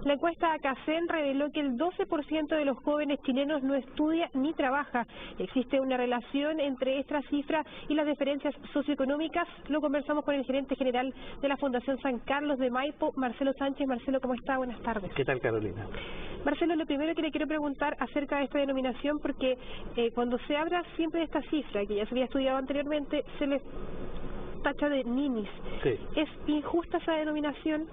La encuesta ACACEN reveló que el 12% de los jóvenes chilenos no estudia ni trabaja. ¿Existe una relación entre esta cifra y las diferencias socioeconómicas? Lo conversamos con el gerente general de la Fundación San Carlos de Maipo, Marcelo Sánchez. Marcelo, ¿cómo está? Buenas tardes. ¿Qué tal, Carolina? Marcelo, lo primero que le quiero preguntar acerca de esta denominación, porque cuando se habla siempre de esta cifra, que ya se había estudiado anteriormente, se les tacha de ninis. Sí. ¿Es injusta esa denominación?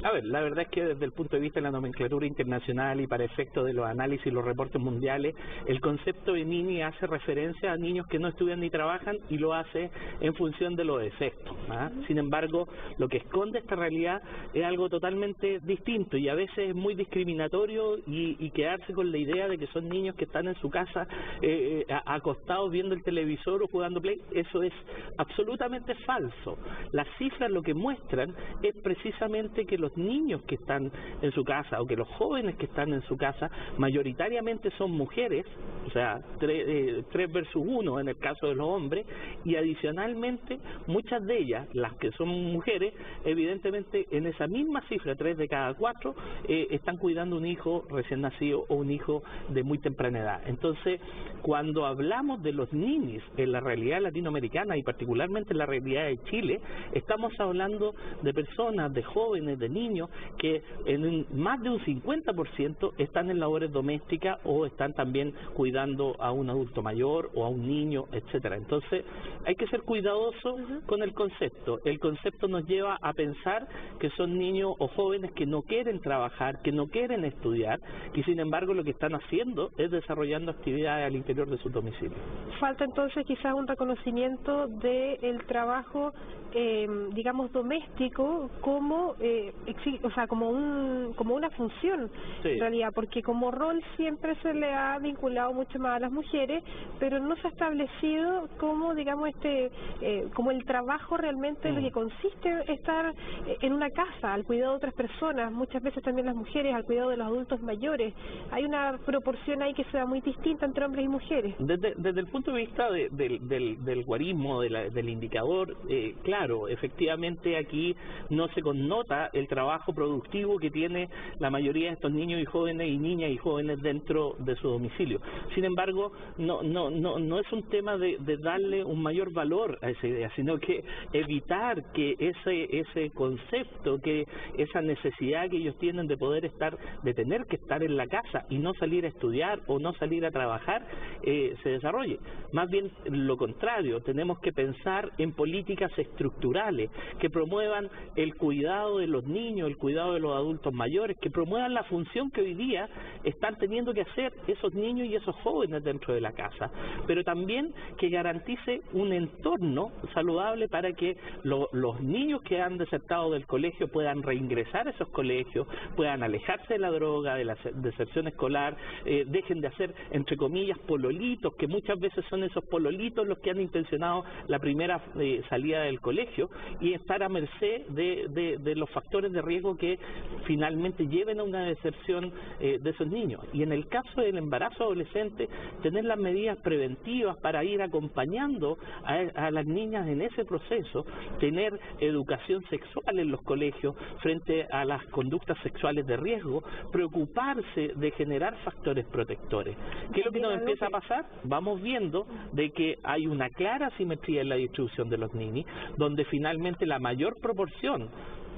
A ver, la verdad es que desde el punto de vista de la nomenclatura internacional y para efectos de los análisis y los reportes mundiales, el concepto de nini hace referencia a niños que no estudian ni trabajan y lo hace en función de los efectos. Sin embargo, lo que esconde esta realidad es algo totalmente distinto y a veces es muy discriminatorio y quedarse con la idea de que son niños que están en su casa acostados viendo el televisor o jugando play. Eso es absolutamente falso. Las cifras lo que muestran es precisamente que los niños que están en su casa o que los jóvenes que están en su casa mayoritariamente son mujeres, o sea, 3 versus 1 en el caso de los hombres, y adicionalmente muchas de ellas, las que son mujeres, evidentemente en esa misma cifra, 3 de cada 4, están cuidando un hijo recién nacido o un hijo de muy temprana edad. Entonces, cuando hablamos de los ninis en la realidad latinoamericana y particularmente en la realidad de Chile, estamos hablando de personas, de jóvenes, de niños que en más de un 50% están en labores domésticas o están también cuidando a un adulto mayor o a un niño, etcétera. Entonces hay que ser cuidadoso con el concepto. El concepto nos lleva a pensar que son niños o jóvenes que no quieren trabajar, que no quieren estudiar y sin embargo lo que están haciendo es desarrollando actividades al interior de su domicilio. Falta entonces quizás un reconocimiento del trabajo digamos doméstico como como una función, sí, en realidad, porque como rol siempre se le ha vinculado mucho más a las mujeres, pero no se ha establecido como, digamos, como el trabajo realmente lo que consiste estar en una casa, al cuidado de otras personas, muchas veces también las mujeres, al cuidado de los adultos mayores. Hay una proporción ahí que se da muy distinta entre hombres y mujeres. Desde el punto de vista del guarismo, del indicador, claro, efectivamente aquí no se connota el trabajo productivo que tiene la mayoría de estos niños y jóvenes y niñas y jóvenes dentro de su domicilio. Sin embargo, no es un tema de darle un mayor valor a esa idea, sino que evitar que ese concepto, que esa necesidad que ellos tienen de poder de tener que estar en la casa y no salir a estudiar o no salir a trabajar, se desarrolle. Más bien lo contrario, tenemos que pensar en políticas estructurales que promuevan el cuidado de los niños, el cuidado de los adultos mayores, que promuevan la función que hoy día están teniendo que hacer esos niños y esos jóvenes dentro de la casa, pero también que garantice un entorno saludable para que los niños que han desertado del colegio puedan reingresar a esos colegios, puedan alejarse de la droga, de la deserción escolar, dejen de hacer, entre comillas, pololitos, que muchas veces son esos pololitos los que han intencionado la primera salida del colegio, y estar a merced de los factores de riesgo que finalmente lleven a una deserción de esos niños. Y en el caso del embarazo adolescente, tener las medidas preventivas para ir acompañando a las niñas en ese proceso, tener educación sexual en los colegios frente a las conductas sexuales de riesgo, preocuparse de generar factores protectores. ¿Qué es lo que nos empieza a pasar? Vamos viendo de que hay una clara asimetría en la distribución de los ninis, donde finalmente la mayor proporción,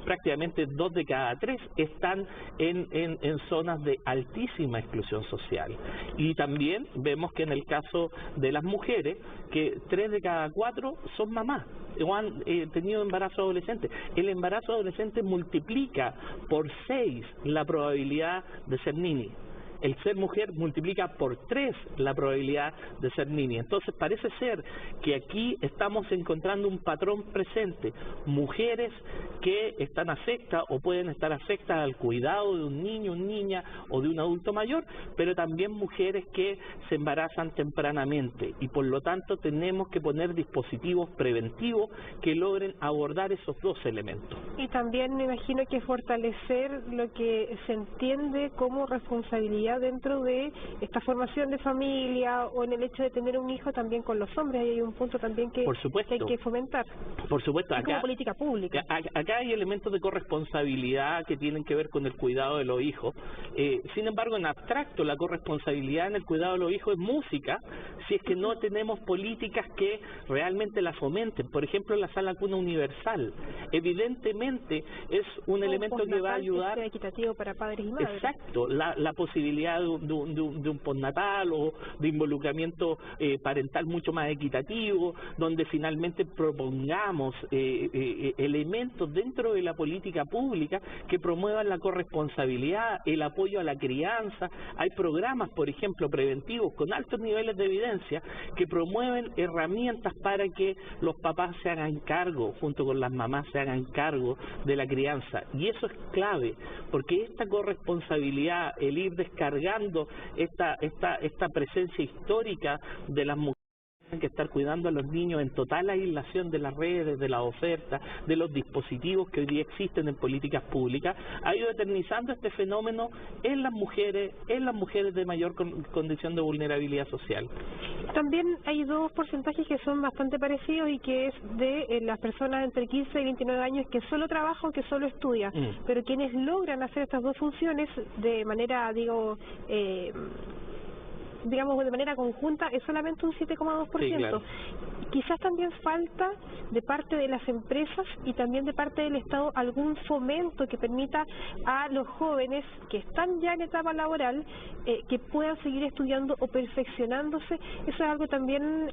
prácticamente 2 de cada 3, están en zonas de altísima exclusión social. Y también vemos que en el caso de las mujeres, que 3 de cada 4 son mamás o han tenido embarazo adolescente. El embarazo adolescente multiplica por 6 la probabilidad de ser nini. El ser mujer multiplica por 3 la probabilidad de ser niña. Entonces parece ser que aquí estamos encontrando un patrón presente. Mujeres que están afectadas o pueden estar afectadas al cuidado de un niño, una niña o de un adulto mayor, pero también mujeres que se embarazan tempranamente y por lo tanto tenemos que poner dispositivos preventivos que logren abordar esos 2 elementos. Y también me imagino que fortalecer lo que se entiende como responsabilidad estudia dentro de esta formación de familia o en el hecho de tener un hijo también con los hombres. Ahí hay un punto también que hay que fomentar. Por supuesto, como política pública. Acá hay elementos de corresponsabilidad que tienen que ver con el cuidado de los hijos. Sin embargo, en abstracto, la corresponsabilidad en el cuidado de los hijos es música si es que no tenemos políticas que realmente la fomenten. Por ejemplo, la sala cuna universal. Evidentemente es un elemento que va a ayudar. Que sea equitativo para padres y madres. Exacto, la posibilidad de un postnatal o de involucramiento parental mucho más equitativo, donde finalmente propongamos elementos dentro de la política pública que promuevan la corresponsabilidad, el apoyo a la crianza. Hay programas, por ejemplo, preventivos con altos niveles de evidencia que promueven herramientas para que los papás se hagan cargo, junto con las mamás se hagan cargo de la crianza. Y eso es clave, porque esta corresponsabilidad, el ir descargando esta presencia histórica de las mujeres, que estar cuidando a los niños en total aislación de las redes, de la oferta, de los dispositivos que hoy día existen en políticas públicas, ha ido eternizando este fenómeno en las mujeres de mayor condición de vulnerabilidad social. También hay dos porcentajes que son bastante parecidos y que es de las personas entre 15 y 29 años que solo trabajan o que solo estudian, pero quienes logran hacer estas dos funciones de manera, digamos, de manera conjunta es solamente un 7,2%. Sí, claro. Quizás también falta de parte de las empresas y también de parte del Estado algún fomento que permita a los jóvenes que están ya en etapa laboral que puedan seguir estudiando o perfeccionándose. Eso es algo también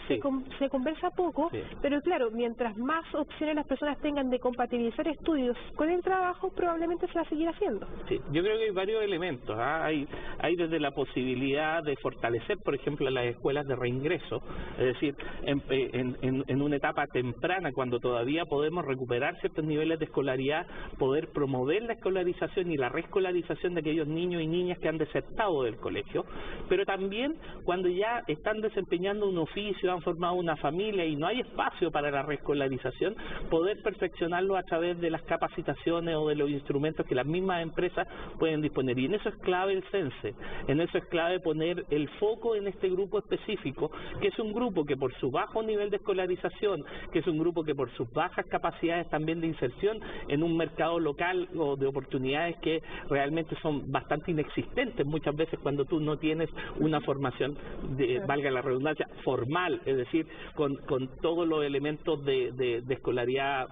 se conversa poco, pero claro, mientras más opciones las personas tengan de compatibilizar estudios con el trabajo, probablemente se va a seguir haciendo. Sí, yo creo que hay varios elementos. Hay desde la posibilidad de fortalecer, por ejemplo, las escuelas de reingreso, es decir, en una etapa temprana, cuando todavía podemos recuperar ciertos niveles de escolaridad, poder promover la escolarización y la reescolarización de aquellos niños y niñas que han desertado del colegio, pero también cuando ya están desempeñando un oficio, han formado una familia y no hay espacio para la reescolarización, poder perfeccionarlo a través de las capacitaciones o de los instrumentos que las mismas empresas pueden disponer. Y en eso es clave el CENSE, en eso es clave poner el foco en este grupo específico, que es un grupo que por su bajo nivel de escolarización, que es un grupo que por sus bajas capacidades también de inserción en un mercado local o de oportunidades que realmente son bastante inexistentes muchas veces cuando tú no tienes una formación, valga la redundancia, formal, es decir, con todos los elementos de escolaridad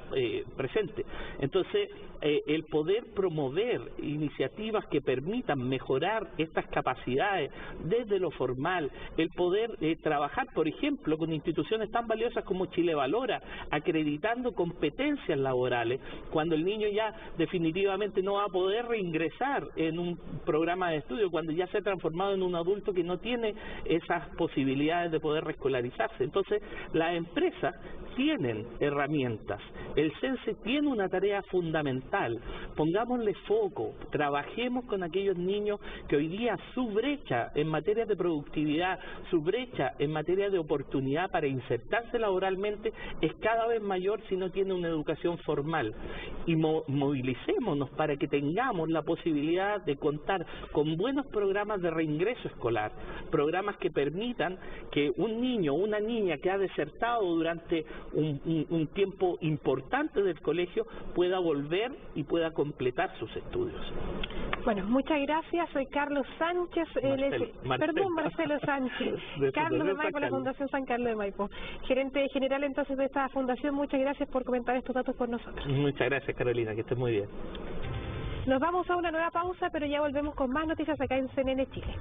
presente. Entonces, el poder promover iniciativas que permitan mejorar estas capacidades desde lo formal, el poder trabajar, por ejemplo, con instituciones tan valiosas como Chile Valora, acreditando competencias laborales, cuando el niño ya definitivamente no va a poder reingresar en un programa de estudio, cuando ya se ha transformado en un adulto que no tiene esas posibilidades de poder reescolarizarse. Entonces, las empresas tienen herramientas, el CENSE tiene una tarea fundamental, pongámosle foco, trabajemos con aquellos niños que hoy día su brecha en materia de productividad, su brecha en materia de oportunidad para insertarse laboralmente es cada vez mayor si no tiene una educación formal, y movilicémonos para que tengamos la posibilidad de contar con buenos programas de reingreso escolar, programas que permitan que un niño o una niña que ha desertado durante un tiempo importante del colegio pueda volver y pueda completar sus estudios. Bueno, muchas gracias. Soy Carlos Sánchez, Marcelo Sánchez, Carlos de Maipo, la Fundación San Carlos de Maipo, gerente general entonces de esta fundación. Muchas gracias por comentar estos datos con nosotros. Muchas gracias, Carolina, que estés muy bien. Nos vamos a una nueva pausa, pero ya volvemos con más noticias acá en CNN Chile.